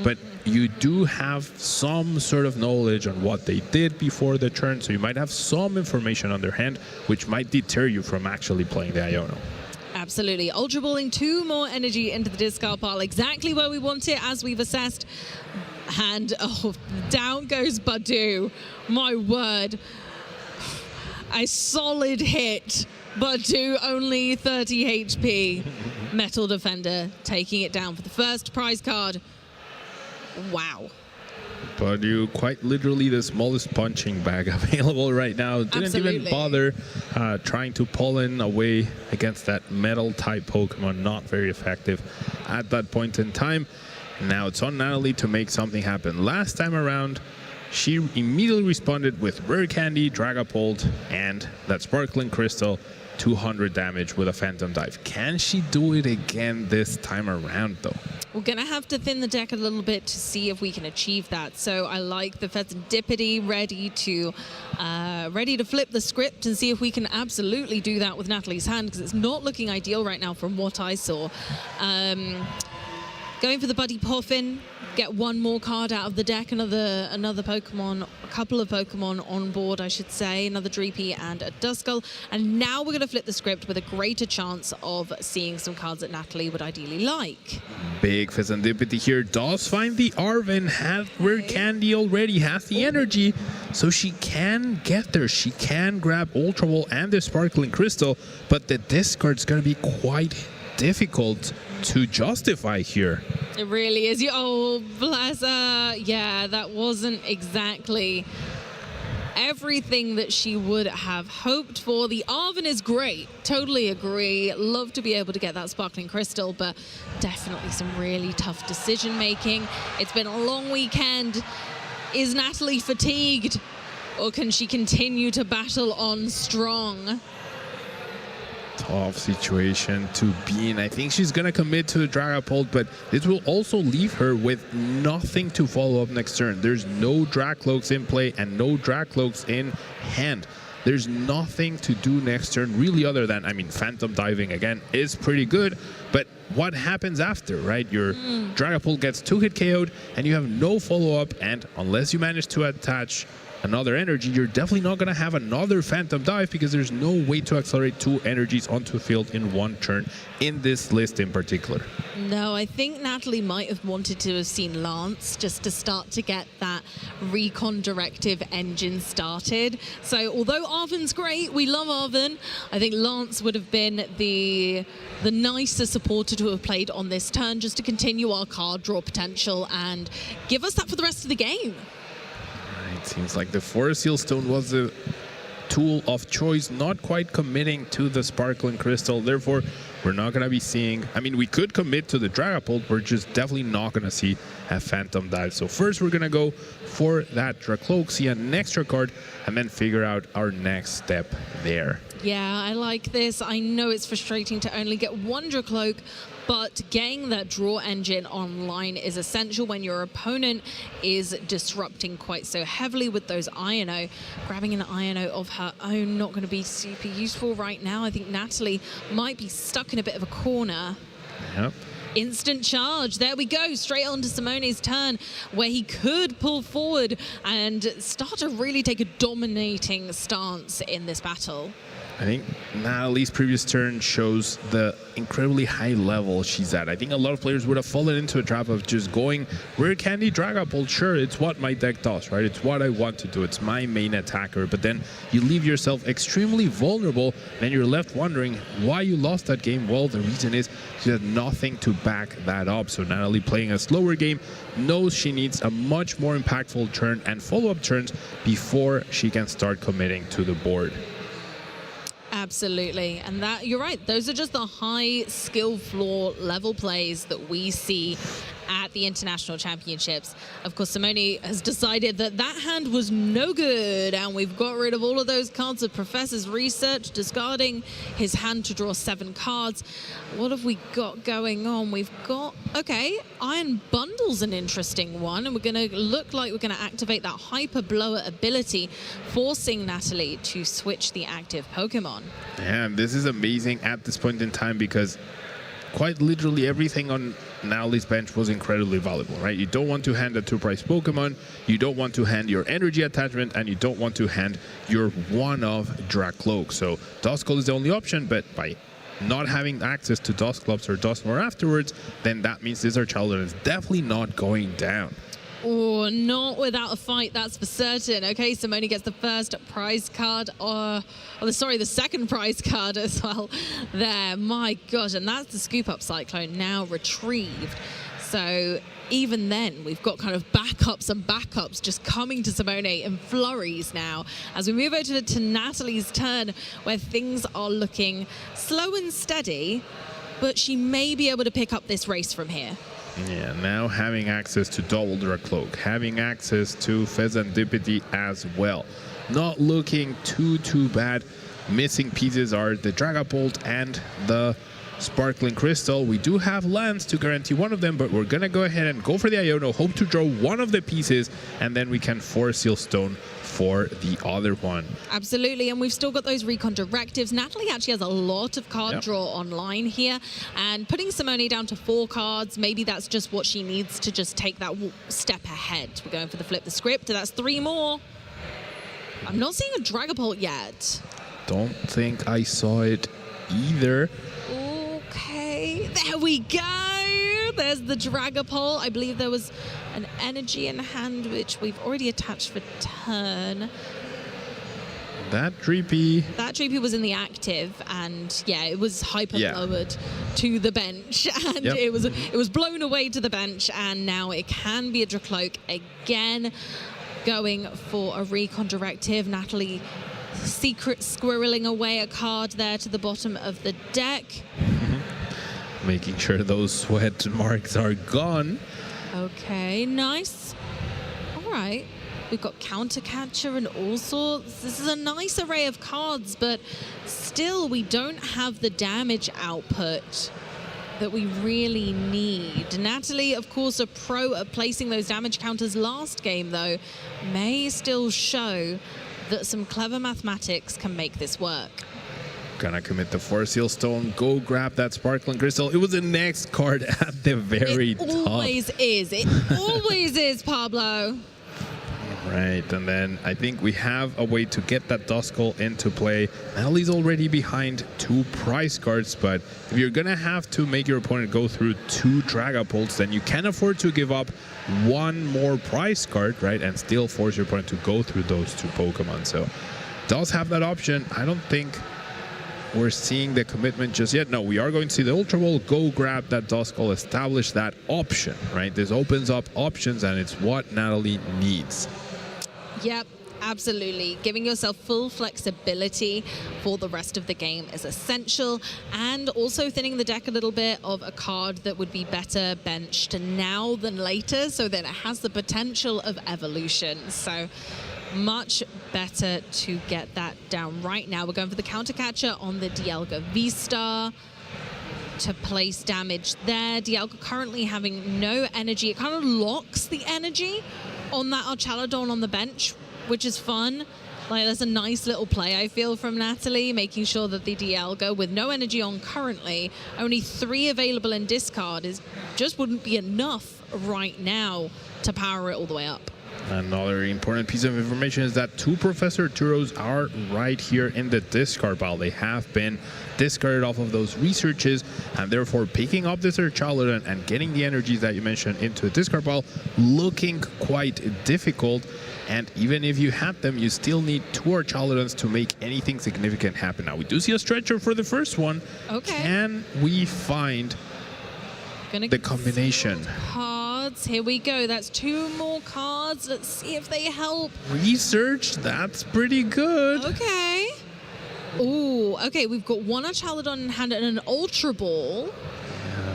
But you do have some sort of knowledge on what they did before the turn, so you might have some information on their hand, which might deter you from actually playing the Iono.
Absolutely. Ultra Balling 2 more energy into the discard pile, exactly where we want it, as we've assessed. And down goes Badoo. My word. A solid hit. Badoo only 30 HP. Metal Defender taking it down for the first prize card. Wow.
Badoo, quite literally the smallest punching bag available right now. Didn't even bother trying to pollen away against that metal type Pokemon. Not very effective at that point in time. Now it's on Natalie to make something happen. Last time around, she immediately responded with Rare Candy, Dragapult, and that Sparkling Crystal. 200 damage with a Phantom Dive. Can she do it again this time around, though?
We're going to have to thin the deck a little bit to see if we can achieve that. So I like the Pheasantipity ready to flip the script and see if we can absolutely do that with Natalie's hand, because it's not looking ideal right now from what I saw. Going for the Buddy Poffin, get one more card out of the deck, another Pokemon, a couple of Pokemon on board, I should say, another Dreepy and a Duskull. And now we're going to flip the script with a greater chance of seeing some cards that Natalie would ideally like.
Big Pheasantipity here does find the Arven, has Rare Candy already, has the energy, so she can get there. She can grab Ultra Ball and the Sparkling Crystal, but the discard's going to be quite difficult to justify here.
It really is. Oh, bless her. Yeah, that wasn't exactly everything that she would have hoped for. The Arven is great. Totally agree. Love to be able to get that sparkling crystal, but definitely some really tough decision making. It's been a long weekend. Is Natalie fatigued, or can she continue to battle on strong?
Tough situation to be in. I think she's gonna commit to the Dragapult, but this will also leave her with nothing to follow up next turn. There's no Dracloaks in play and no Dracloaks in hand. There's nothing to do next turn really, other than, I mean, Phantom Diving again is pretty good, but what happens after, right? Your Dragapult gets 2-hit KO'd and you have no follow-up, and unless you manage to attach another energy, you're definitely not going to have another Phantom Dive, because there's no way to accelerate 2 energies onto the field in one turn in this list in particular.
No, I think Natalie might have wanted to have seen Lance just to start to get that recon directive engine started. So although Arven's great, we love Arven, I think Lance would have been the nicer supporter to have played on this turn, just to continue our card draw potential and give us that for the rest of the game.
It seems like the Forest Seal Stone was the tool of choice, not quite committing to the Sparkling Crystal. Therefore, we're not going to be seeing... I mean, we could commit to the Dragapult, we're just definitely not going to see a Phantom Dive. So first, we're going to go for that Dracloak, see an extra card, and then figure out our next step there.
Yeah, I like this. I know it's frustrating to only get one Dracloak, but getting that draw engine online is essential when your opponent is disrupting quite so heavily with those Iono. Grabbing an Iono of her own, not going to be super useful right now. I think Natalie might be stuck in a bit of a corner.
Yep.
Instant charge. There we go. Straight on to Simone's turn, where he could pull forward and start to really take a dominating stance in this battle.
I think Natalie's previous turn shows the incredibly high level she's at. I think a lot of players would have fallen into a trap of just going Rare Candy Dragapult. Sure, it's what my deck does, right? It's what I want to do. It's my main attacker. But then you leave yourself extremely vulnerable, and you're left wondering why you lost that game. Well, the reason is she had nothing to back that up. So Natalie, playing a slower game, knows she needs a much more impactful turn and follow-up turns before she can start committing to the board.
Absolutely, and that, you're right, those are just the high skill floor level plays that we see at the International Championships. Of course, Simone has decided that that hand was no good, and we've got rid of all of those cards of Professor's Research, discarding his hand to draw 7 cards. What have we got going on? We've got, okay, Iron Bundle's an interesting one, and we're going to look like we're going to activate that Hyper Blower ability, forcing Natalie to switch the active Pokemon.
Yeah, this is amazing at this point in time, because quite literally everything on Natalie's bench was incredibly valuable, right? You don't want to hand a 2-price Pokemon, you don't want to hand your energy attachment, and you don't want to hand your one-of Dracloak. So Duskull is the only option, but by not having access to Dusclops or Dusknoir afterwards, then that means this Archaludon is definitely not going down.
Oh, not without a fight, that's for certain. Okay, Simone gets the first prize card, the second prize card as well there. My gosh, and that's the Scoop Up Cyclone now retrieved. So even then, we've got kind of backups and backups just coming to Simone in flurries now. As we move over to Natalie's turn, where things are looking slow and steady, but she may be able to pick up this race from here.
Yeah, now having access to double Dracloak, having access to Pheasantipity as well. Not looking too bad. Missing pieces are the Dragapult and the Sparkling Crystal. We do have lands to guarantee one of them, but we're gonna go ahead and go for the Iono, hope to draw one of the pieces, and then we can Forest Seal Stone for the other one.
Absolutely, and we've still got those recon directives. Natalie actually has a lot of card draw online here, and putting Simone down to 4 cards, maybe that's just what she needs to just take that step ahead. We're going for the flip the script, that's 3 more. I'm not seeing a Dragapult yet.
Don't think I saw it either.
Okay, there we go. There's the Dragapult. I believe there was an energy in hand, which we've already attached for turn.
That Dreepy.
That Dreepy was in the active, and yeah, it was hyper lowered to the bench, and it was blown away to the bench, and now it can be a Dracloak again. going for a recon directive. Natalie secret squirreling away a card there to the bottom of the deck.
Making sure those sweat marks are gone.
Okay, nice. All right. We've got Counter Catcher and all sorts. This is a nice array of cards, but still we don't have the damage output that we really need. Natalie, of course, a pro at placing those damage counters last game, though, may still show that some clever mathematics can make this work.
Gonna commit the Force Seal Stone, go grab that Sparkling Crystal. It was the next card at the very top.
It always is. It always is, Pablo.
Right, and then I think we have a way to get that Duskull into play. Natalie's already behind 2 prize cards, but if you're gonna have to make your opponent go through 2 Dragapults, then you can afford to give up 1 more prize card, right, and still force your opponent to go through those 2 Pokemon. So does have that option. I don't think we're seeing the commitment just yet. No, we are going to see the Ultra Ball, go grab that Duskull, establish that option, right? This opens up options, and it's what Natalie needs.
Yep, absolutely. Giving yourself full flexibility for the rest of the game is essential, and also thinning the deck a little bit of a card that would be better benched now than later, so that it has the potential of evolution. So much better to get that down right now. We're going for the Counter Catcher on the Dialga V-Star to place damage there. Dialga currently having no energy. It kind of locks the energy on that Archaladon on the bench, which is fun. Like, there's a nice little play, I feel, from Natalie, making sure that the Dialga, with no energy on currently, only 3 available in discard, just wouldn't be enough right now to power it all the way up.
Another important piece of information is that 2 Professor Turos are right here in the discard pile. They have been discarded off of those researches, and therefore picking up this Archaladon and getting the energies that you mentioned into a discard pile looking quite difficult. And even if you had them, you still need 2 Archaladons to make anything significant happen. Now, we do see a stretcher for the first one.
Okay.
Can we find the combination?
Cards. Here we go. That's 2 more cards. Let's see if they help.
Research. That's pretty good.
Okay. Ooh, okay. We've got 1 Archaladon in hand and an Ultra Ball.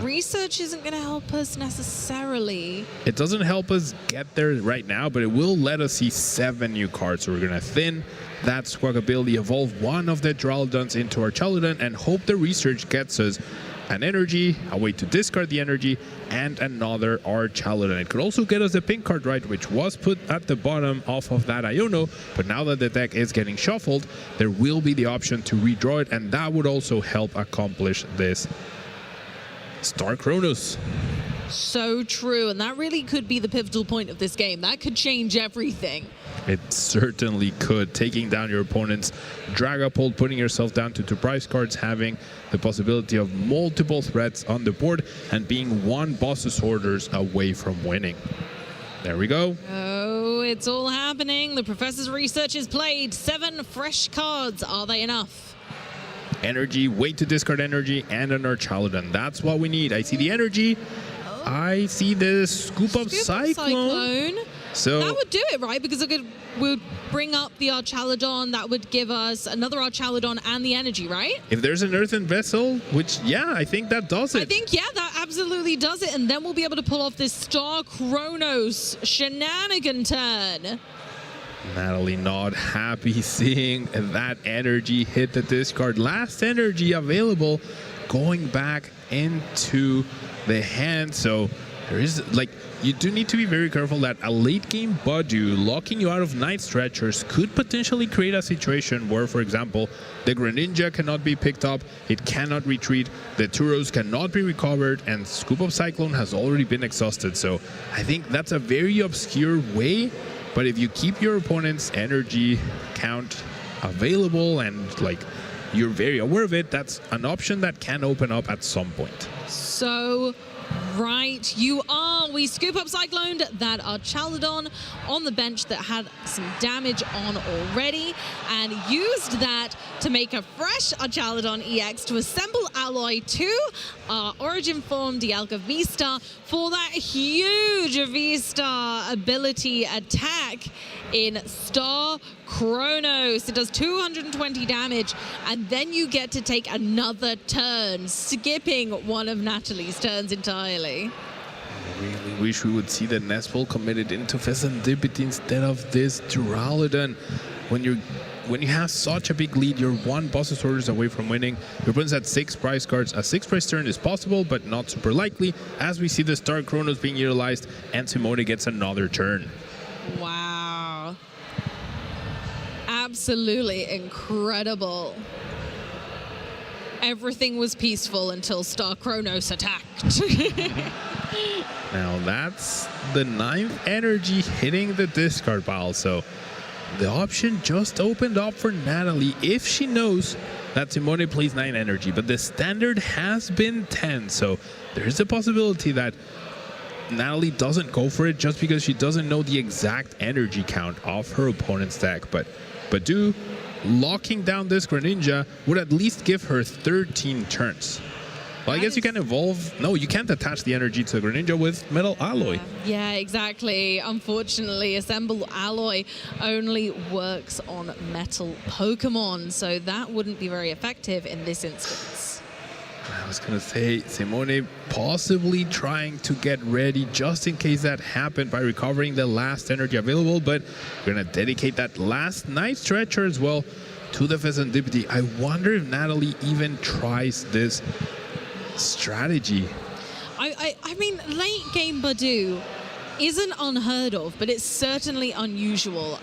Research isn't going to help us necessarily.
It doesn't help us get there right now, but it will let us see 7 new cards. So we're going to thin that Squawk ability, evolve 1 of the Duraludons into Archaladon, and hope the research gets us an energy, a way to discard the energy, and another Archaladon. It could also get us a pink card, right, which was put at the bottom off of that Iono, but now that the deck is getting shuffled, there will be the option to redraw it, and that would also help accomplish this Star Chronos.
So true, and that really could be the pivotal point of this game. That could change everything.
It certainly could. Taking down your opponent's Dragapult, putting yourself down to 2 prize cards, having the possibility of multiple threats on the board, and being 1 boss's orders away from winning. There we go.
Oh, it's all happening. The Professor's research is played. 7 fresh cards. Are they enough?
Energy, way to discard energy, and an Archaladon. That's what we need. I see the energy.
Oh.
I see the Scoop Up Cyclone. So
that would do it, right? Because it would bring up the Archaladon. That would give us another Archaladon and the energy, right?
If there's an Earthen Vessel, which, yeah, I think that does it.
I think, yeah, that absolutely does it. And then we'll be able to pull off this Star Chronos shenanigan turn.
Natalie not happy seeing that energy hit the discard. Last energy available going back into the hand. So there is, like, you do need to be very careful that a late game Budew locking you out of Night Stretchers could potentially create a situation where, for example, the Greninja cannot be picked up, it cannot retreat, the Turos cannot be recovered, and Scoop Up Cyclone has already been exhausted. So I think that's a very obscure way. But if you keep your opponent's energy count available and, like, you're very aware of it, that's an option that can open up at some point.
So, right, you are Meanwhile, we scoop up Cycloned that Archaladon on the bench that had some damage on already, and used that to make a fresh Archaladon EX to assemble Alloy to our Origin form Dialga V-Star for that huge V-Star ability attack in Star Chronos. It does 220 damage, and then you get to take another turn, skipping one of Natalie's turns entirely.
I really wish we would see the Nespel committed into Fezandipity instead of this Duraludon. When you have such a big lead, you're one boss's orders away from winning. Your opponent's at 6 prize cards. A 6 prize turn is possible, but not super likely, as we see the Star Chronos being utilized, and Simone gets another turn.
Wow. Absolutely incredible. Everything was peaceful until Star Chronos attacked.
Now that's the 9th energy hitting the discard pile, so the option just opened up for Natalie if she knows that Simone plays 9 energy, but the standard has been 10, so there's a possibility that Natalie doesn't go for it just because she doesn't know the exact energy count of her opponent's deck. But locking down this Greninja would at least give her 13 turns. Well, I guess you can evolve. No, you can't attach the energy to Greninja with Metal Alloy.
Yeah, exactly. Unfortunately, Assemble Alloy only works on Metal Pokemon, so that wouldn't be very effective in this instance.
I was going to say, Simone possibly trying to get ready just in case that happened by recovering the last energy available, but we're going to dedicate that last Night Stretcher as well to the Fezandipity. I wonder if Natalie even tries this strategy.
I mean, late game Badoo isn't unheard of, but it's certainly unusual.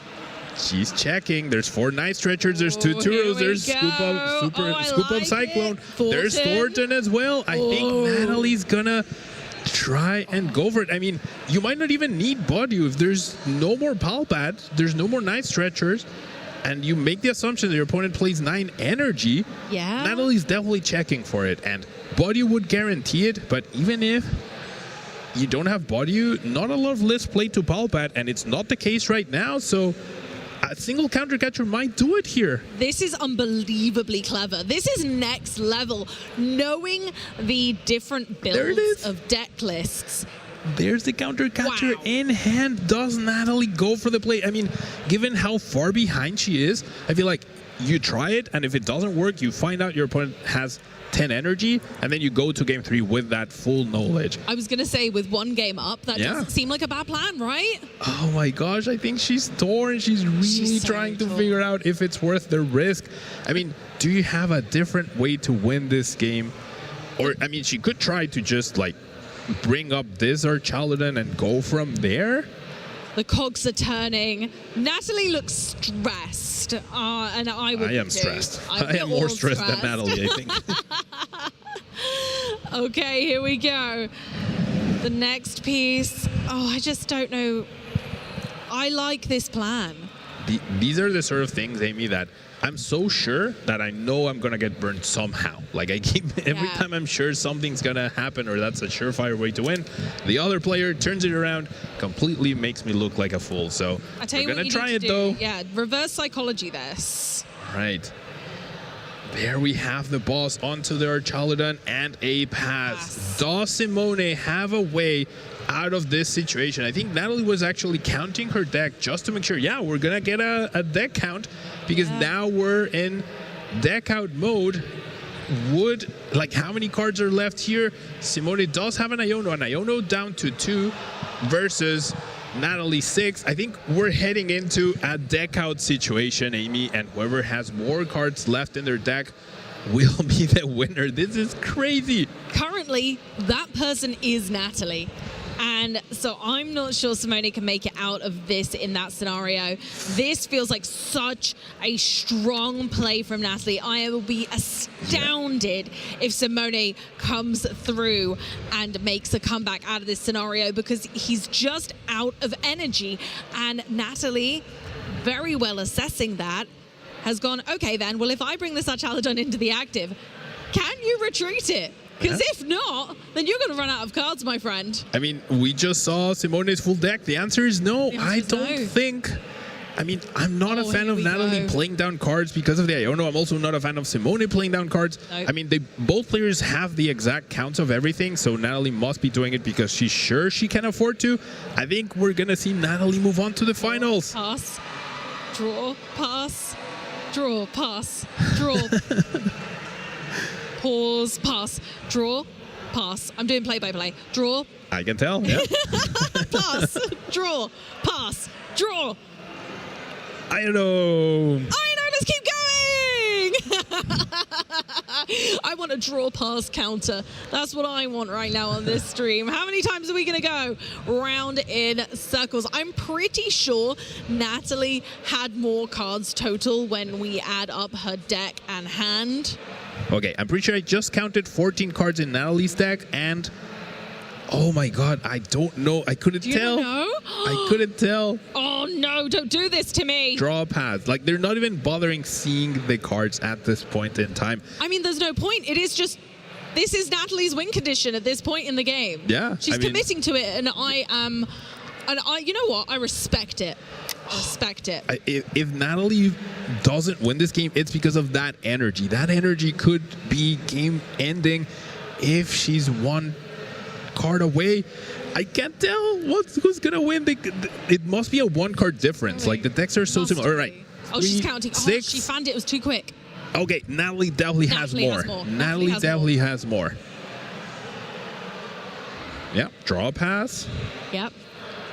She's checking. There's 4 Night Stretchers. There's 2 Turos. There's Scoop Up Cyclone. There's Thornton as well. I think Natalie's gonna try and go for it. I mean, you might not even need Body if there's no more Palpat, there's no more Night Stretchers, and you make the assumption that your opponent plays 9 energy.
Yeah.
Natalie's definitely checking for it, and Body would guarantee it, but even if you don't have Body, not a lot of lists play to Palpat, and it's not the case right now, so a single counter catcher might do it here.
This is unbelievably clever. This is next level. Knowing the different builds of deck lists.
There's the counter catcher in hand. Does Natalie go for the play? I mean, given how far behind she is, I feel like you try it, and if it doesn't work, you find out your opponent has 10 energy, and then you go to game 3 with that full knowledge.
I was going to say, with 1 game up, that doesn't seem like a bad plan, right?
Oh my gosh, I think she's torn. She's really trying to figure out if it's worth the risk. I mean, do you have a different way to win this game? Or, I mean, she could try to just, like, bring up this Archaladon and go from there.
The cogs are turning. Natalie looks stressed, and I would.
I am stressed. I am more stressed than Natalie, I think.
Okay, here we go. The next piece. Oh, I just don't know. I like this plan.
These are the sort of things, Amy, that I'm so sure that I know I'm going to get burned somehow. Like, I keep, every time I'm sure something's going to happen or that's a surefire way to win, the other player turns it around, completely makes me look like a fool. So we're going to try it, though.
Yeah, reverse psychology this.
All right. There we have the boss onto the Archaladon and a pass. Does Simone have a way out of this situation? I think Natalie was actually counting her deck just to make sure, we're going to get a deck count because now we're in deck out mode. How many cards are left here? Simone does have an Iono down to 2 versus Natalie 6. I think we're heading into a deck out situation, Amy, and whoever has more cards left in their deck will be the winner. This is crazy.
Currently, that person is Natalie. And so I'm not sure Simone can make it out of this in that scenario. This feels like such a strong play from Natalie. I will be astounded if Simone comes through and makes a comeback out of this scenario, because he's just out of energy. And Natalie, very well assessing that, has gone, okay then, well, if I bring this Archaladon into the active, can you retreat it? Because if not, then you're going to run out of cards, my friend.
I mean, we just saw Simone's full deck. The answer is no. I don't think. I mean, I'm not a fan of Natalie playing down cards because of the Iono. I'm also not a fan of Simone playing down cards.
Nope.
I mean, both players have the exact counts of everything, so Natalie must be doing it because she's sure she can afford to. I think we're going to see Natalie move on to the finals.
Pass. Draw. Pass. Draw. Pass. Draw. Pause. Pass. Draw. Pass. I'm doing play-by-play. Draw.
I can tell, yeah.
Pass. Draw. Pass. Draw.
I don't know.
Let's keep going! I want a draw pass counter. That's what I want right now on this stream. How many times are we going to go round in circles? I'm pretty sure Natalie had more cards total when we add up her deck and hand.
Okay, I'm pretty sure I just counted 14 cards in Natalie's deck and... Oh my god, I don't know. I couldn't tell.
Do you know?
I couldn't tell.
Oh no, don't do this to me.
Draw paths. Like, they're not even bothering seeing the cards at this point in time.
I mean, there's no point. It is just... This is Natalie's win condition at this point in the game.
Yeah.
She's committing to it, and I am... And you know what? I respect it. I respect it.
If Natalie doesn't win this game, it's because of that energy. That energy could be game-ending if she's one card away. I can't tell who's gonna win. It must be a one-card difference. Like, the decks are so similar. All right.
Oh, she's counting.
6.
She found it was too quick.
Okay, Natalie definitely has more. Natalie definitely has more. Yep. Draw pass.
Yep.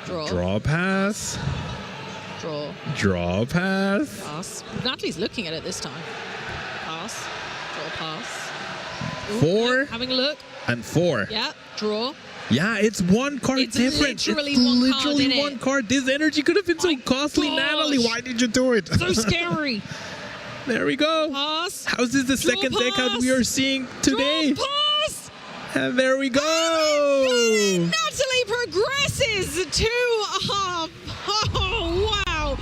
Draw.
Draw pass.
Draw.
Draw pass.
Pass. Natalie's looking at it this time. Pass. Draw pass. Ooh,
4.
Look, having a look.
And 4.
Yeah. Draw.
Yeah, it's one card difference.
Literally
it's
one
literally
card,
one card. This energy could have been so costly,
gosh.
Natalie. Why did you do it?
So scary.
There we go.
Pass.
How's this the second deck out we are seeing today?
Draw pass.
And there we go.
Natalie progresses to our... Oh, wow.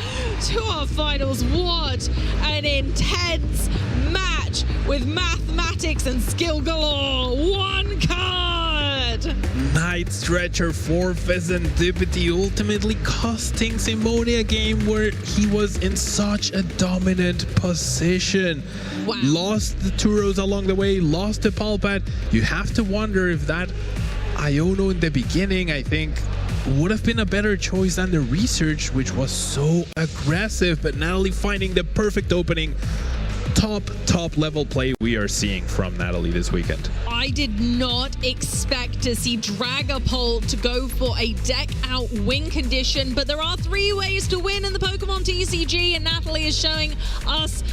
To our finals. What an intense match with mathematics and skill galore. One card.
Night Stretcher for Serendipity, ultimately costing Simone a game where he was in such a dominant position.
Wow.
Lost the Turos along the way, lost the Palpad. You have to wonder if that Iono in the beginning, I think, would have been a better choice than the Research, which was so aggressive. But Natalie finding the perfect opening. Top level play we are seeing from Natalie this weekend.
I did not expect to see Dragapult to go for a deck out win condition, but there are 3 ways to win in the Pokemon TCG, and Natalie is showing us,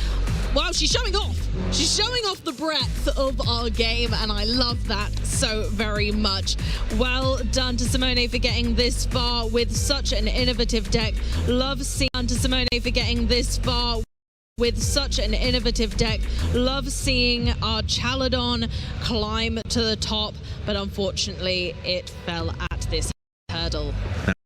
well, she's showing off. She's showing off the breadth of our game, and I love that so very much. Well done to Simone for getting this far with such an innovative deck. Love seeing to Simone for getting this far with such an innovative deck. Love seeing our Chaladon climb to the top, but unfortunately it fell at this hurdle.